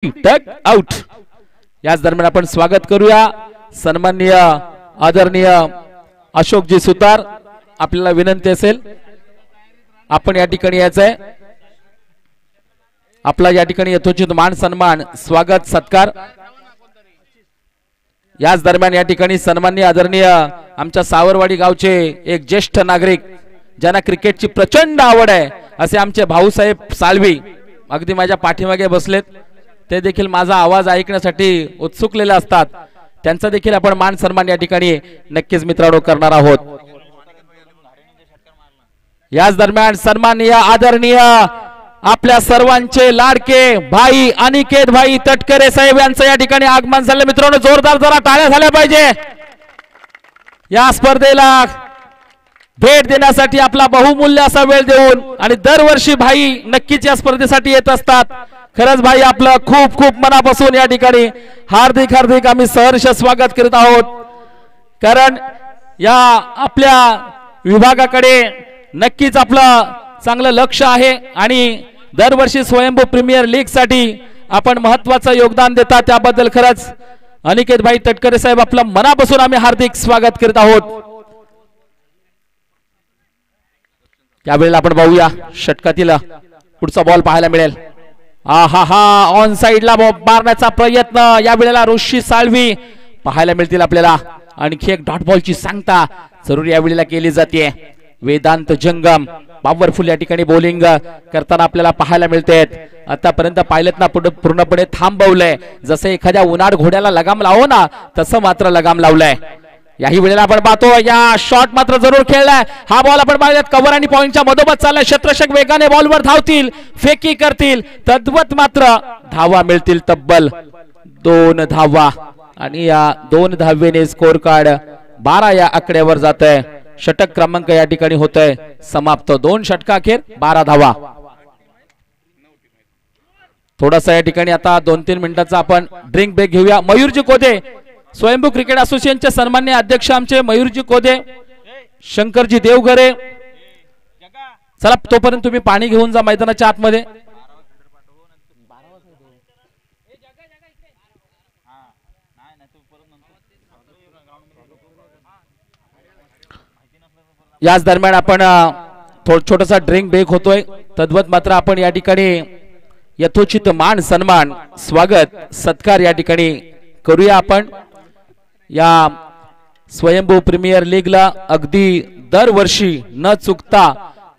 टक आउट। याच दरम्यान आपण स्वागत करूया सन्माननीय आदरणीय अशोकजी सुतार। आपल्याला विनंती असेल आपण या ठिकाणी यायचंय, आपला या ठिकाणी यथोचित मान सन्मान स्वागत सत्कार। याच दरम्यान या ठिकाणी सन्माननीय आदरणीय आमच्या सावरवाडी गावचे एक ज्येष्ठ नागरिक ज्यांना क्रिकेटची प्रचंड आवड आहे असे आमचे भाऊसाहेब साळवी अगदी माझ्या पाठीमागे बसलेत। ते देखील माझा आवाज ऐकण्यासाठी उत्सुकलेले असतात। त्यांचा देखील आपण मान सन्मान या ठिकाणी नक्कीच मित्रांनो करणार आहोत। याच दरम्यान सन्माननीय आदरणीय आपल्या सर्वांचे लाडके भाई अनिकेत भाई तटकरे साहेब यांचं या ठिकाणी आगमन झालं। मित्रांनो जोरदार जरा टाळ्या झाल्या पाहिजे। या स्पर्धेला भेट देण्यासाठी आपला बहुमूल्य असा वेळ देऊन आणि दरवर्षी भाई नक्कीच या स्पर्धेसाठी येत असतात। खरंच भाई आपलं खूप खूप मनापासून या ठिकाणी हार्दिक हार्दिक आम्ही सहर्ष स्वागत करत आहोत। कारण या आपल्या विभागाकडे नक्कीच आपलं चांगलं लक्ष आहे आणि दरवर्षी स्वयंभू प्रीमियर लीग साठी आपण महत्त्वाचं योगदान देता, त्याबद्दल खरंच अनिकेत भाई तटकरे साहेब आपलं मनापासून आम्ही हार्दिक स्वागत करत आहोत। यावेळेला आपण पाहूया षटकातील पुढचा बॉल पाहायला मिळेल। हा ऑन साइडला मारण्याचा प्रयत्न या वेळेला ऋषी साळवी पाहायला मिळतील आपल्याला। आणखी एक डॉट बॉलची सांगता जरूर या वेळेला केली जाते। वेदांत जंगम पॉवरफुल या ठिकाणी बॉलिंग करताना आपल्याला पाहायला मिळते। आतापर्यंत पायलट ना पूर्णपणे थांबवलंय, जसं एखाद्या उन्हाळ घोड्याला लगाम लावो ना तसं मात्र लगाम लावलंय। याही वेळेला आपण पाहतो या शॉट मात्र जरूर खेळलाय। हा बॉल आपण पाहिल्यात कव्हर आणि पॉइंटच्या मधोमध चाललाय। क्षेत्ररक्षक वेगाने बॉलवर धावतील, फेकी करतील, तद्वत मात्र धावा मिळतील तब्बल 2 धावा आणि या 2 धावेने स्कोर कार्ड 12 या आकड्यावर जात आहे। षटक क्रमांक या ठिकाणी होतोय समाप्त। 2 षटका अखेर 12 धावा। थोडासा या ठिकाणी आता 2-3 मिनिटाचा आपण ड्रिंक ब्रेक घेऊया। मयूरजी कोदे स्वयंभू क्रिकेट असोसिएशनचे सन्माननीय अध्यक्ष आमचे मयूरजी कोदे, शंकरजी देवघरे, चला तोपर्यंत तुम्ही पाणी घेऊन जा मैदानाच्या आतमध्ये। याच दरम्यान आपण छोटासा ड्रिंक ब्रेक होतोय, तद्वत मात्र आपण या ठिकाणी यथोचित मान सन्मान स्वागत सत्कार या ठिकाणी करूया। आपण या स्वयंभू प्रीमियर लीगला अगदी दरवर्षी न चुकता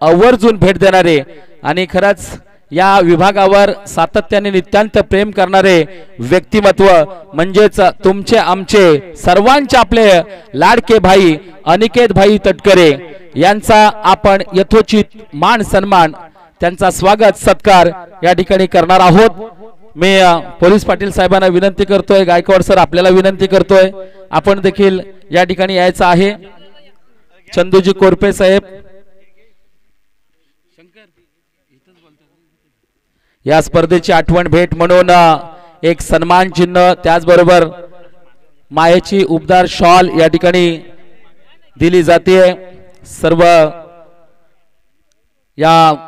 आवर्जून भेट देणारे आणि खरंच या विभागावर सातत्याने नित्यांत प्रेम करणारे व्यक्तिमत्व म्हणजेच तुमचे आमचे सर्वांचे आपले लाडके भाई अनिकेत भाई तटकरे यांचा आपण यथोचित मान सन्मान त्यांचा स्वागत सत्कार या ठिकाणी करणार आहोत। मी पोलीस पाटील साहेबांना विनंती करतोय, गायकवाड सर आपल्याला विनंती करतोय आपण देखील या ठिकाणी यायचं आहे। चंदूजी कोरपे साहेब या स्पर्धेची आठवण भेट म्हणून एक सन्मान चिन्ह त्याचबरोबर मायेची उबदार शॉल या ठिकाणी दिली जाते। सर्व या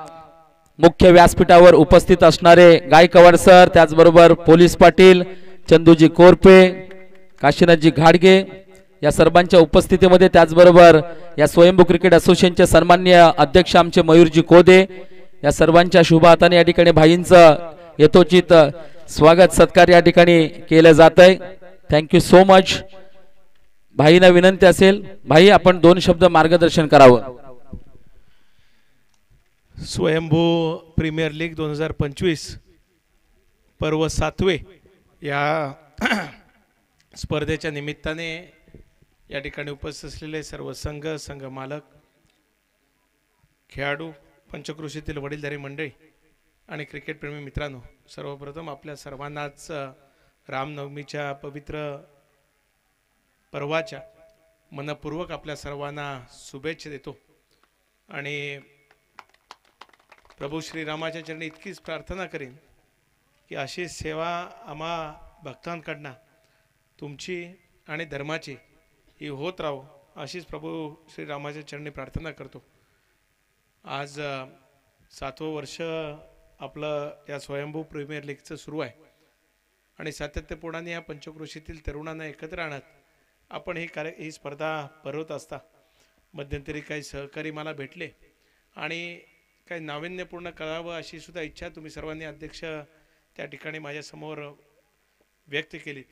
मुख्य व्यासपीठावर उपस्थित असणारे गायकवाड सर, त्याचबरोबर पोलीस पाटील चंदूजी कोरपे, काशीनाथजी घाडगे या सर्वांच्या उपस्थितीमध्ये, त्याचबरोबर या स्वयंभू क्रिकेट असोसिएशनचे सन्माननीय अध्यक्ष आमचे मयूरजी कोदे या सर्वांच्या शुभ हाताने या ठिकाणी भाईंचं यथोचित स्वागत सत्कार या ठिकाणी केलं जात आहे। Thank you so much. भाईंना विनंती असेल भाई आपण 2 शब्द मार्गदर्शन करावं। स्वयंभू प्रीमियर लीग 2025 पर्व 7वे या स्पर्धेच्या निमित्ताने या ठिकाणी उपस्थित असलेले सर्व संघ मालक, खेळाडू, पंचक्रोशीतील वडीलधारी मंडळी आणि क्रिकेट प्रेमी मित्रांनो, सर्वप्रथम आपल्या सर्वांनाच रामनवमीच्या पवित्र पर्वाच्या मनपूर्वक आपल्या सर्वांना शुभेच्छा देतो आणि प्रभू श्रीरामाच्या चरणी इतकीच प्रार्थना करेन की अशी सेवा आम्हा भक्तांकडनं तुमची आणि धर्माची ही होत राहो, अशीच प्रभू श्रीरामाच्या चरणी प्रार्थना करतो। आज 7वं वर्ष आपलं या स्वयंभू प्रीमियर लीगचं सुरू आहे आणि सातत्यपूर्णाने या पंचक्रोशीतील तरुणांना एकत्र आणत आपण ही स्पर्धा भरवत असता. मध्यंतरी काही सहकारी मला भेटले आणि काही नाविन्यपूर्ण करावं अशी सुद्धा इच्छा तुम्ही सर्वांनी अध्यक्ष त्या ठिकाणी माझ्यासमोर व्यक्त केली.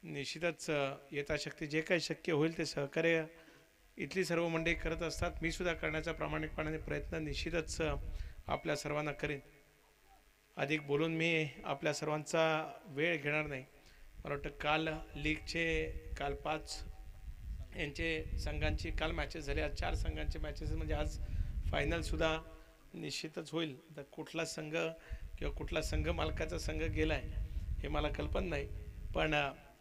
निश्चितच यथाशक्ती जे काही शक्य होईल ते सहकार्य इथली सर्व मंडळी करत असतात. मी सुद्धा करण्याचा प्रामाणिकपणाने प्रयत्न निश्चितच आपल्या सर्वांना करेन. अधिक बोलून मी आपल्या सर्वांचा वेळ घेणार नाही. मला वाटतं काल लीगचे काल 5 यांचे संघांची काल मॅचेस झाले. आज 4 संघांचे मॅचेस म्हणजे आज फायनलसुद्धा निश्चितच होईल. तर कुठला संघ किंवा कुठला संघ मालकाचा संघ गेला आहे हे मला कल्पना नाही, पण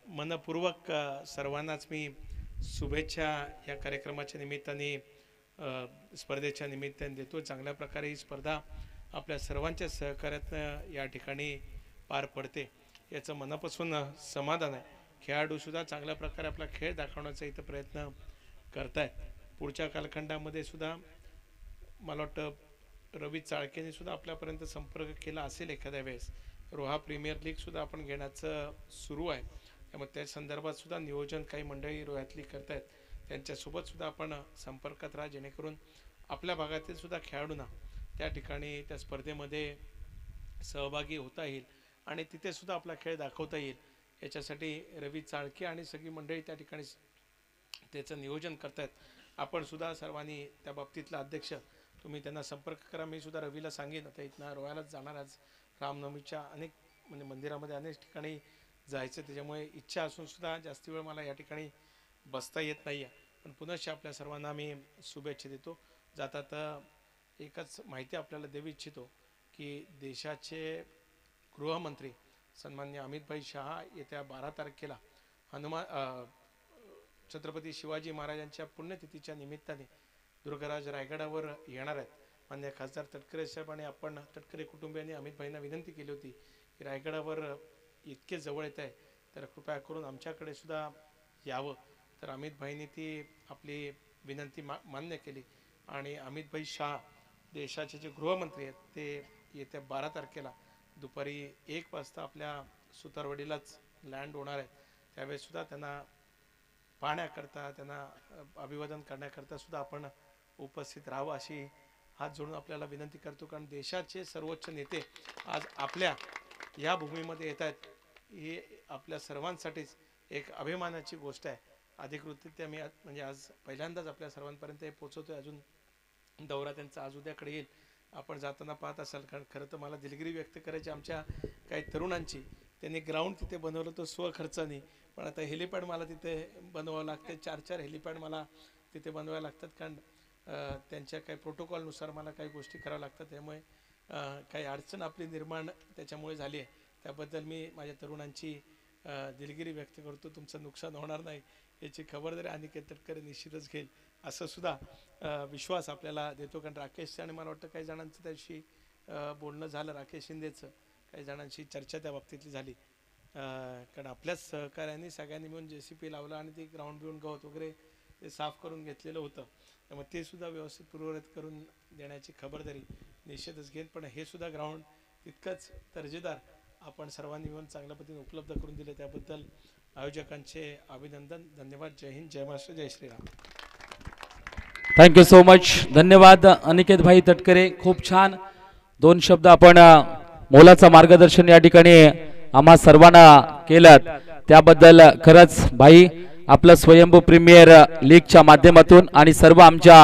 मनपूर्वक सर्वांनाच मी शुभेच्छा या कार्यक्रमाच्या निमित्ताने स्पर्धेच्या निमित्ताने देतो. चांगल्या प्रकारे ही स्पर्धा आपल्या सर्वांच्या सहकार्यातनं या ठिकाणी पार पडते याचं मनापासून समाधान आहे. खेळाडूसुद्धा चांगल्या प्रकारे आपला खेळ दाखवण्याचा इथं प्रयत्न करत आहेत. पुढच्या कालखंडामध्ये सुद्धा मला वाटतं रवी चाळकेने सुद्धा आपल्यापर्यंत संपर्क केला असेल एखाद्या वेळेस. रोहा प्रीमियर लीगसुद्धा आपण घेण्याचं सुरू आहे. त्यामुळे त्या संदर्भात सुद्धा नियोजन काही मंडळी रोह्यातली करत आहेत. त्यांच्यासोबत सुद्धा आपण संपर्कात राहा जेणेकरून आपल्या भागातील सुद्धा खेळाडूंना त्या ठिकाणी त्या स्पर्धेमध्ये सहभागी होता येईल आणि तिथे सुद्धा आपला खेळ दाखवता येईल. याच्यासाठी रवी चाळके आणि सगळी मंडळी त्या ठिकाणी त्याचं नियोजन करतायत. आपण सुद्धा सर्वांनी त्या बाबतीतला अध्यक्ष तुम्ही त्यांना संपर्क करा. मी सुद्धा रवीला सांगेन. आता इथनं रोह्यालाच जाणार आज रामनवमीच्या अनेक म्हणजे मंदिरामध्ये अनेक ठिकाणी जायचं, त्याच्यामुळे इच्छा असून सुद्धा जास्त वेळ मला या ठिकाणी बसता येत नाही आहे. पण पुनश्च आपल्या सर्वांना मी शुभेच्छा देतो. जातात एकच माहिती आपल्याला देऊ इच्छितो की देशाचे गृहमंत्री सन्माननीय अमितभाई शहा येत्या 12 तारखेला छत्रपती शिवाजी महाराजांच्या पुण्यतिथीच्या निमित्ताने दुर्गराज रायगडावर येणार आहेत. मान्य खासदार तटकरे साहेब आणि आपण तटकरे कुटुंबियांनी अमितभाईंना विनंती केली होती की रायगडावर इतके जवळ येत आहे तर कृपया करून आमच्याकडे सुद्धा यावं. तर अमितभाईंनी ती आपली विनंती मान्य केली आणि अमितभाई शहा देशाचे जे गृहमंत्री आहेत ते येत्या 12 तारखेला दुपारी 1 वाजता आपल्या सुतारवाडीलाच लँड होणार आहे. त्यावेळेस सुद्धा त्यांना पाहण्याकरता त्यांना अभिवादन करण्याकरता सुद्धा आपण उपस्थित राहावं अशी हात जोडून आपल्याला विनंती करतो. कारण देशाचे सर्वोच्च नेते आज आपल्या या भूमीमध्ये येत आहेत ही आपल्या सर्वांसाठीच एक अभिमानाची गोष्ट आहे. अधिकृतरित्या मी म्हणजे आज पहिल्यांदाच आपल्या सर्वांपर्यंत हे पोहोचवतोय. अजून दौरा त्यांचा आज उद्याकडे येईल. आपण जाताना पाहत असाल. कारण खरं तर मला दिलगिरी व्यक्त करायची आमच्या काही तरुणांची. त्यांनी ग्राउंड तिथे बनवलं तो स्वखर्चाने, पण आता हेलिपॅड मला तिथे बनवावं लागते. 4 हेलिपॅड मला तिथे बनवायला लागतात कारण त्यांच्या काही प्रोटोकॉलनुसार मला काही गोष्टी कराव्या लागतात. त्यामुळे काही अडचण आपली निर्माण त्याच्यामुळे झाली आहे. त्याबद्दल मी माझ्या तरुणांची दिलगिरी व्यक्त करतो. तुमचं नुकसान होणार नाही याची खबरदारी अनिकेत तटकरे निश्चितच घेईल असं सुद्धा विश्वास आपल्याला देतो. कारण राकेश आणि मला वाटतं काही जणांचं त्याशी बोलणं झालं. राकेश शिंदेचं काही जणांशी चर्चा त्या बाबतीतली झाली. कारण आपल्याच सहकार्याने सगळ्यांनी मिळून JCP लावलं आणि ते ग्राउंड बिऊंड गवत वगैरे ते साफ करून घेतलेलं होतं. त्यामुळे ते सुद्धा व्यवस्थित पूर्ववत करून देण्याची खबरदारी निश्चितच घेईन. पण हे सुद्धा ग्राउंड तितकंच दर्जेदार आपण सर्वांनी मिळून चांगल्या पद्धतीने उपलब्ध करून दिले. त्याबद्दल आयोजकांचे अभिनंदन. धन्यवाद. जय हिंद, जय महाराष्ट्र, जय श्रीराम. Thank you so much. धन्यवाद अनिकेत भाई तटकरे. खूप छान 2 शब्द आपण मोलाचं मार्गदर्शन या ठिकाणी आम्हा सर्वांना केलं. त्याबद्दल खरंच भाई आपलं स्वयंभू प्रीमियर लीगच्या माध्यमातून आणि सर्व आमच्या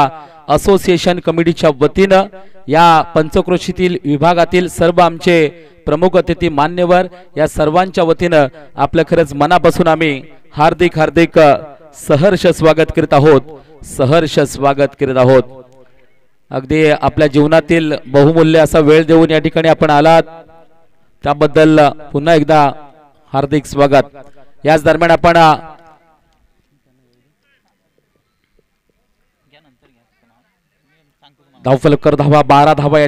असोसिएशन कमिटीच्या वतीनं या पंचक्रोशीतील विभागातील सर्व आमचे प्रमुख अतिथी मान्यवर या सर्वांच्या वतीनं आपलं खरंच मनापासून आम्ही हार्दिक हार्दिक सहर्ष स्वागत करीत आहोत. सहर्ष स्वागत करीत आहोत. अगदी आपल्या जीवनातील बहुमूल्य असा वेळ देऊन या ठिकाणी आपण आलात त्याबद्दल पुन्हा एकदा हार्दिक स्वागत. याच दरम्यान आपण धावफलक धावा 12 धावा